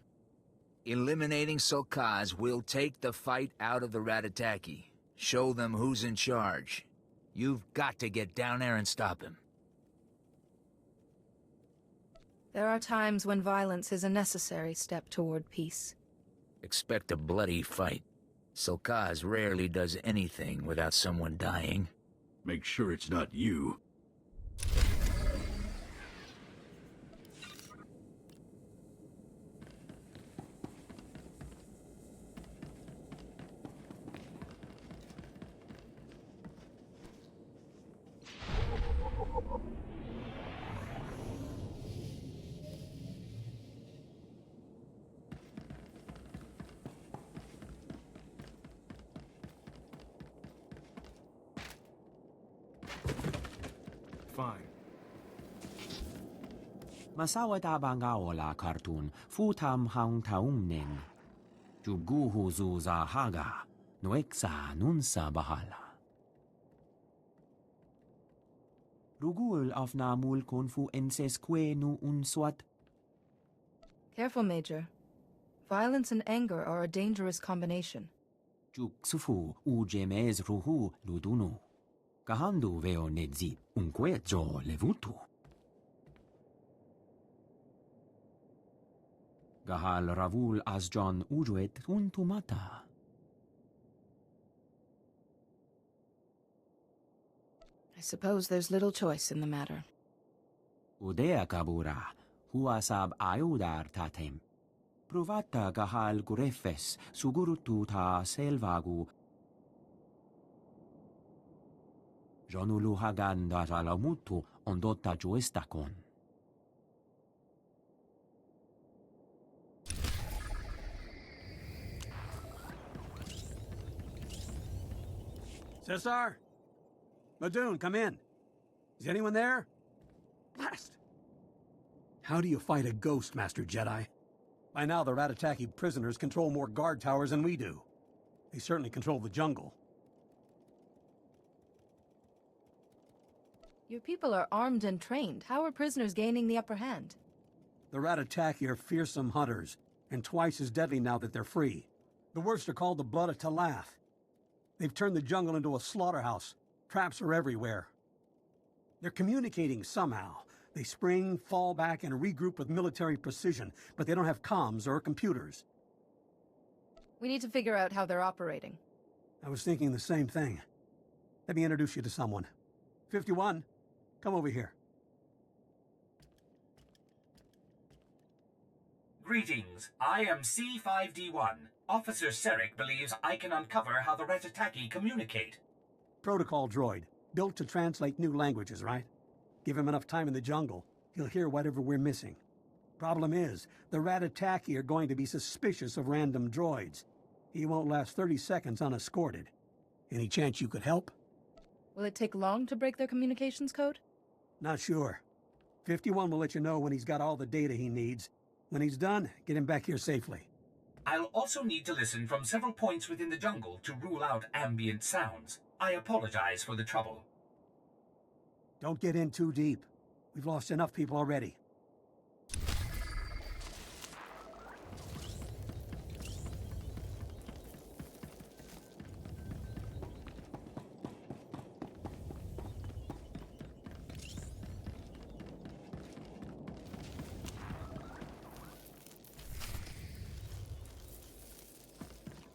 Eliminating Sokaz will take the fight out of the Ratataki. Show them who's in charge. You've got to get down there and stop him. There are times when violence is a necessary step toward peace. Expect a bloody fight. Sokaz rarely does anything without someone dying. Make sure it's not you. Fine. Masawata bangaola cartoon futam hang taumnen. Juguhu zuza haga. Noeksa nunsa bahala. Rugul afna mulkun fu ensesque nu unswat. Careful, Major. Violence and anger are a dangerous combination. Juksufu ujemes ruhu ludunu. Kahandu veo nedzi unquejo levutu. Gahal ravul asjon ujuet untumata. I suppose there's little choice in the matter. Udea kabura, huasab ayudar tatem. Provata gahal gurefes sugurutu ta selvagu. Jonulu hagan dajalamutu ondota juestakon. Cesar? Madoon, come in. Is anyone there? Blast! How do you fight a ghost, Master Jedi? By now, the Ratataki prisoners control more guard towers than we do. They certainly control the jungle. Your people are armed and trained. How are prisoners gaining the upper hand? The Ratataki are fearsome hunters, and twice as deadly now that they're free. The worst are called the Blood of Talath. They've turned the jungle into a slaughterhouse. Traps are everywhere. They're communicating somehow. They spring, fall back, and regroup with military precision, but they don't have comms or computers. We need to figure out how they're operating. I was thinking the same thing. Let me introduce you to someone. 51, come over here. Greetings. I am C5D1. Officer Serek believes I can uncover how the Ratataki communicate. Protocol droid, built to translate new languages, right? Give him enough time in the jungle, he'll hear whatever we're missing. Problem is, the Ratataki are going to be suspicious of random droids. He won't last 30 seconds unescorted. Any chance you could help? Will it take long to break their communications code? Not sure. 51 will let you know when he's got all the data he needs. When he's done, get him back here safely. I'll also need to listen from several points within the jungle to rule out ambient sounds. I apologize for the trouble. Don't get in too deep. We've lost enough people already.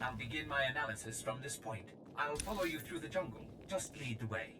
I'll begin my analysis from this point. I'll follow you through the jungle. Just lead the way.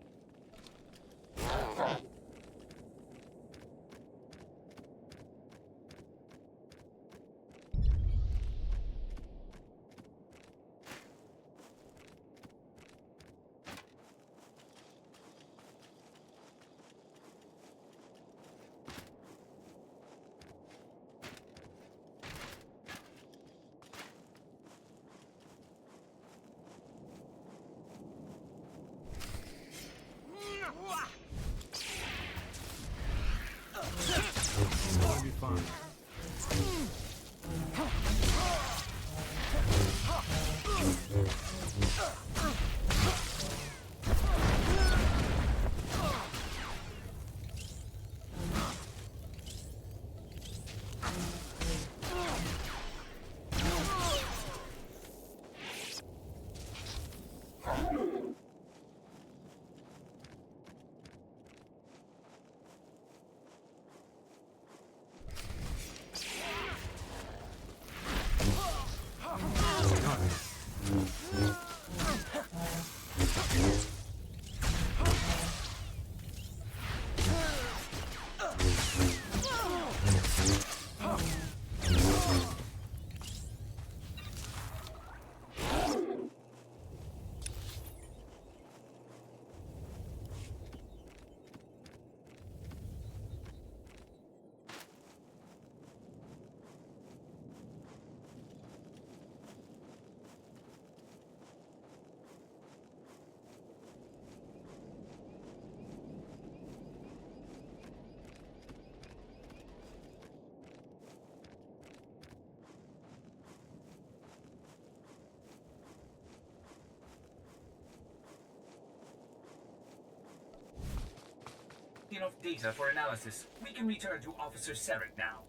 enough data for analysis. We can return to Officer Sarek now.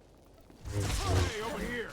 Hey, over here!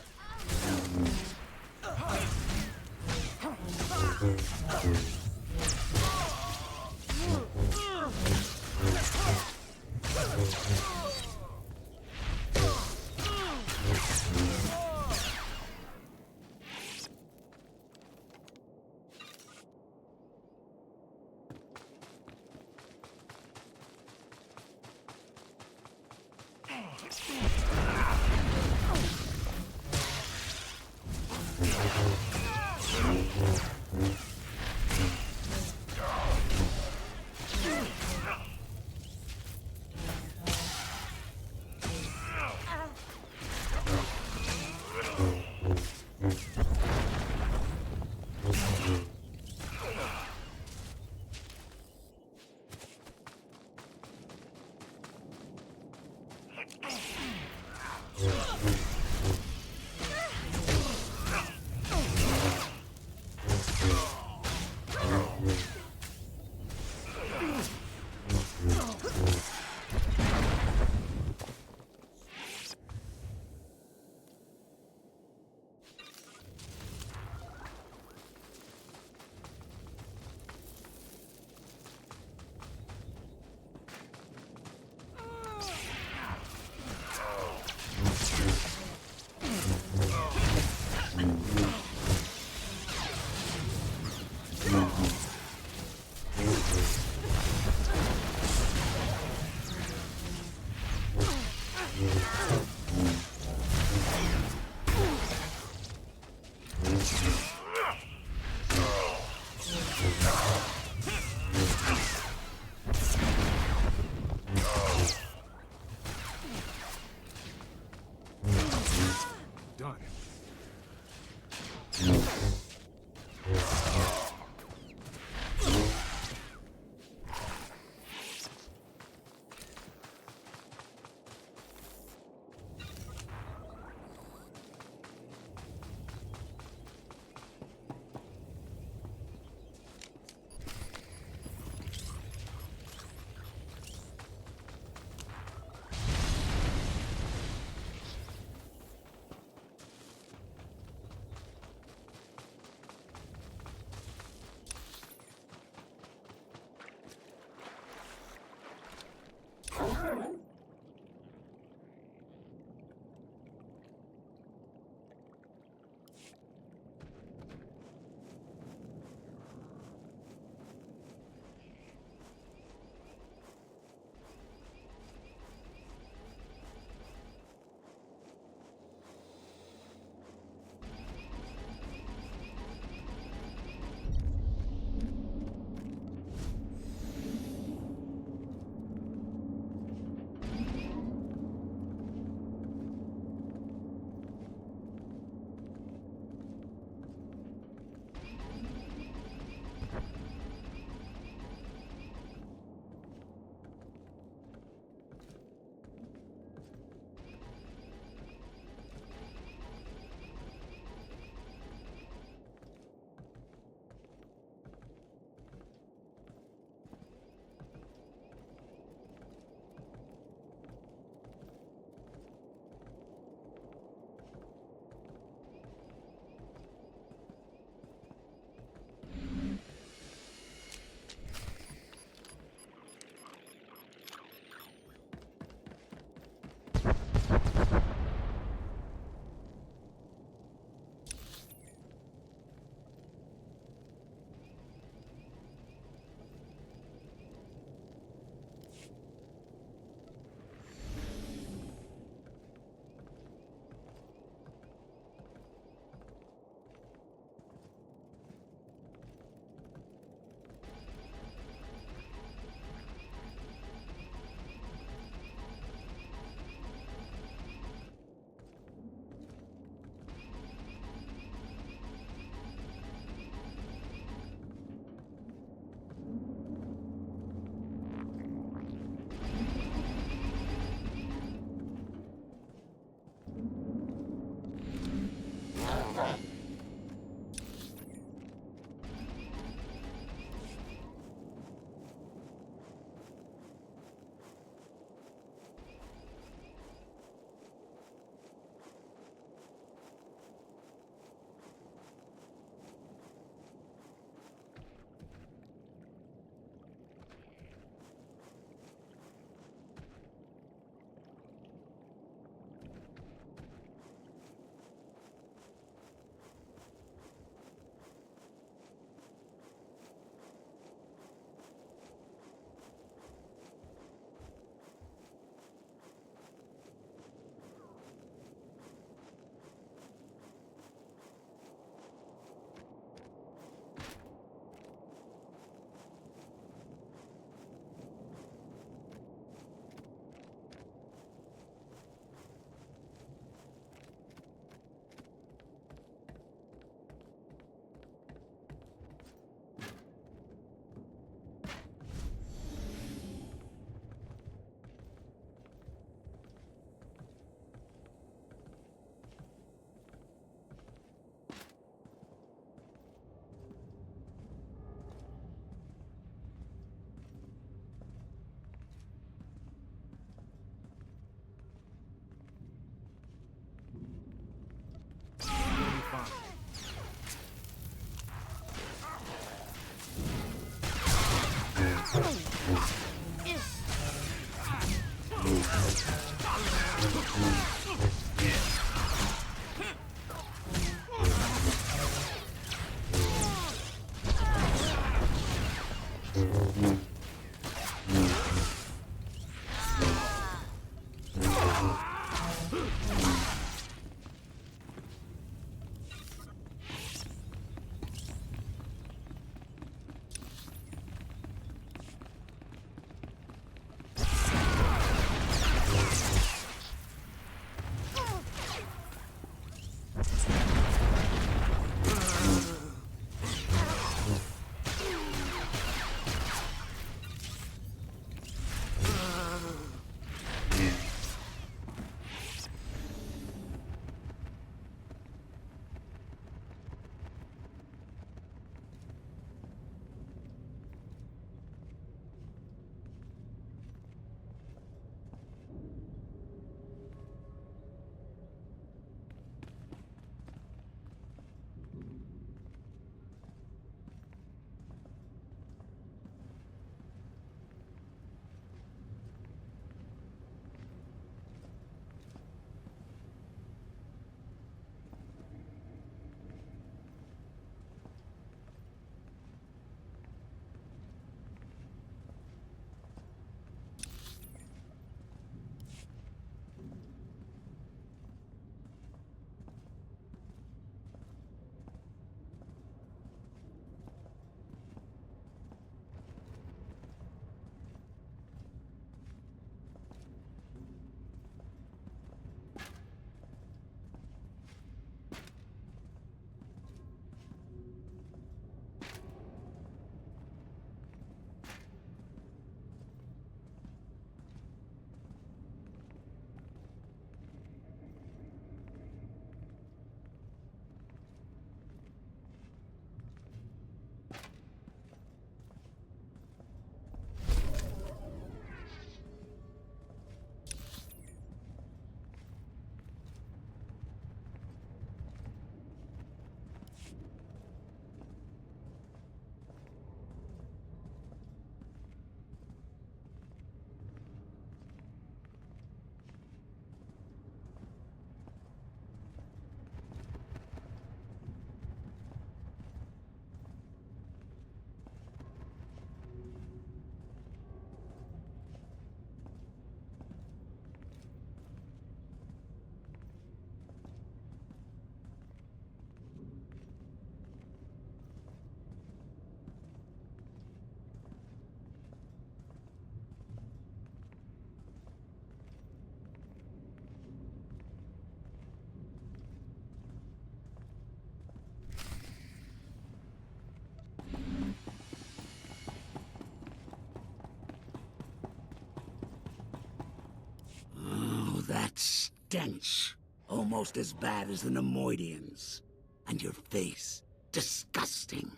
That stench. Almost as bad as the Nemoidians. And your face. Disgusting.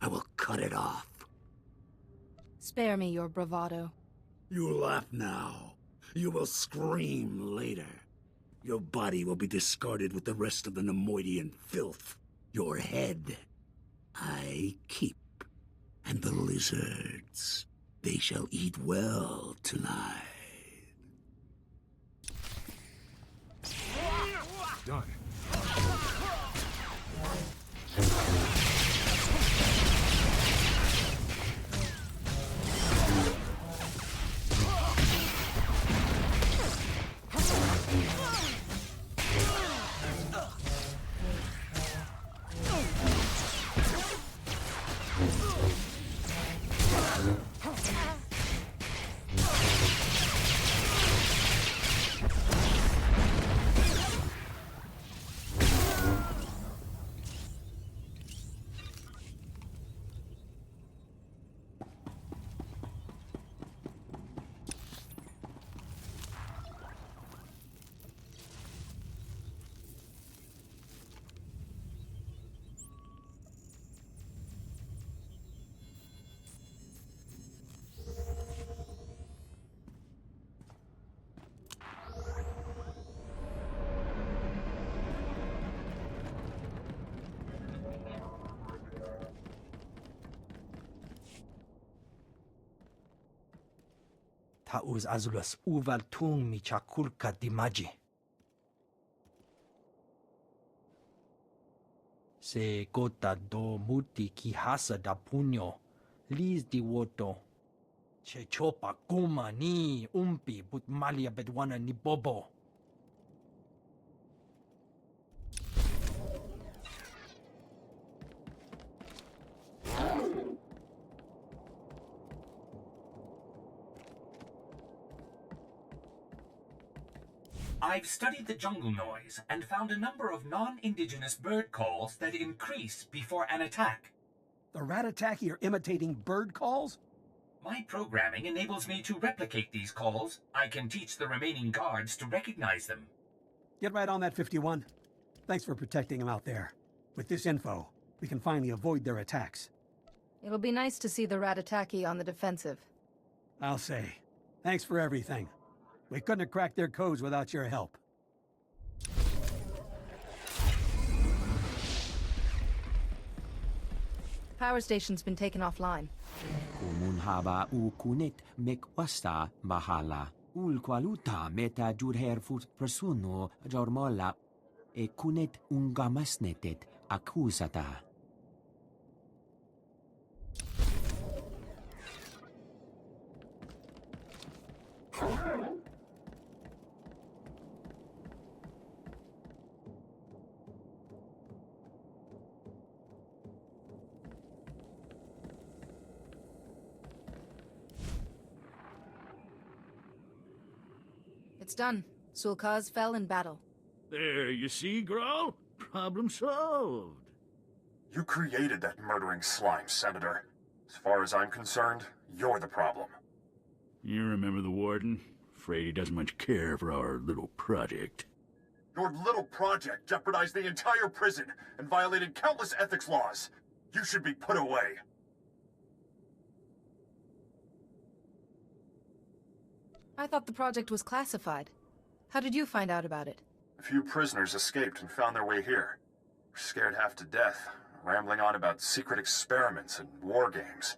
I will cut it off. Spare me your bravado. You laugh now. You will scream later. Your body will be discarded with the rest of the Nemoidian filth. Your head, I keep. And the lizards, they shall eat well tonight. Done. Tauz azulas uval tung mi chakulka dimaji. Se gota do muti ki hasa da puño, Liz di woto. Che chopa kuma ni umpi but malia bedwana ni bobo. I've studied the jungle noise and found a number of non-indigenous bird calls that increase before an attack. The Ratataki are imitating bird calls? My programming enables me to replicate these calls. I can teach the remaining guards to recognize them. Get right on that, 51. Thanks for protecting them out there. With this info, we can finally avoid their attacks. It'll be nice to see the Ratataki on the defensive. I'll say. Thanks for everything. We couldn't have cracked their codes without your help. Power station's been taken offline. Kumunhaba u kunit mekwasta bahala. Ul kwaluta meta jurherfut persono jormola e kunit ungamasnetet accusata. It's done. Sulkaz fell in battle. There, you see, Growl? Problem solved. You created that murdering slime, Senator. As far as I'm concerned, you're the problem. You remember the Warden? Afraid he doesn't much care for our little project. Your little project jeopardized the entire prison and violated countless ethics laws. You should be put away. I thought the project was classified. How did you find out about it? A few prisoners escaped and found their way here. We're scared half to death, rambling on about secret experiments and war games.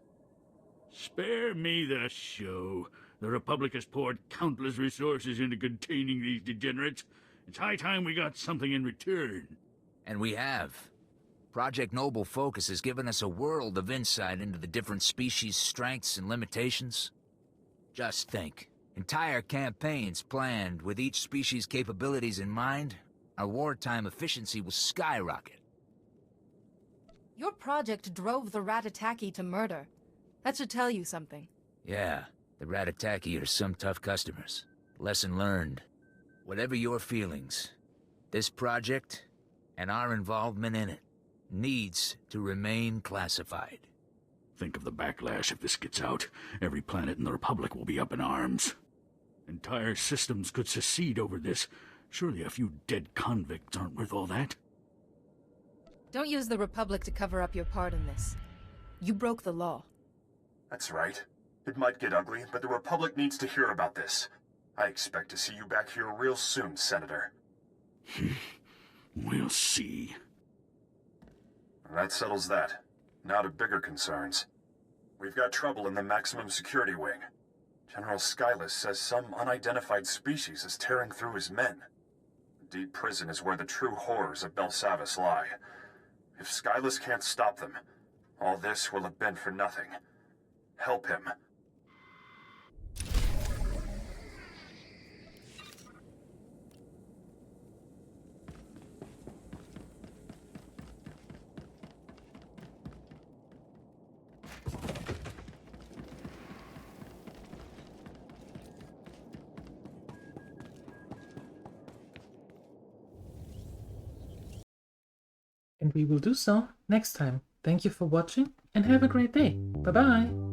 Spare me the show. The Republic has poured countless resources into containing these degenerates. It's high time we got something in return. And we have. Project Noble Focus has given us a world of insight into the different species' strengths and limitations. Just think. Entire campaigns planned with each species' capabilities in mind, our wartime efficiency will skyrocket. Your project drove the Ratataki to murder. That should tell you something. Yeah, the Ratataki are some tough customers. Lesson learned. Whatever your feelings, this project, and our involvement in it, needs to remain classified. Think of the backlash if this gets out. Every planet in the Republic will be up in arms. Entire systems could secede over this. Surely a few dead convicts aren't worth all that. Don't use the Republic to cover up your part in this. You broke the law. That's right. It might get ugly, but the Republic needs to hear about this. I expect to see you back here real soon, Senator. We'll see. That settles that. Now to bigger concerns. We've got trouble in the maximum security wing. General Skylus says some unidentified species is tearing through his men. The deep prison is where the true horrors of Belsavis lie. If Skylus can't stop them, all this will have been for nothing. Help him. And we will do so next time. Thank you for watching and have a great day. Bye bye!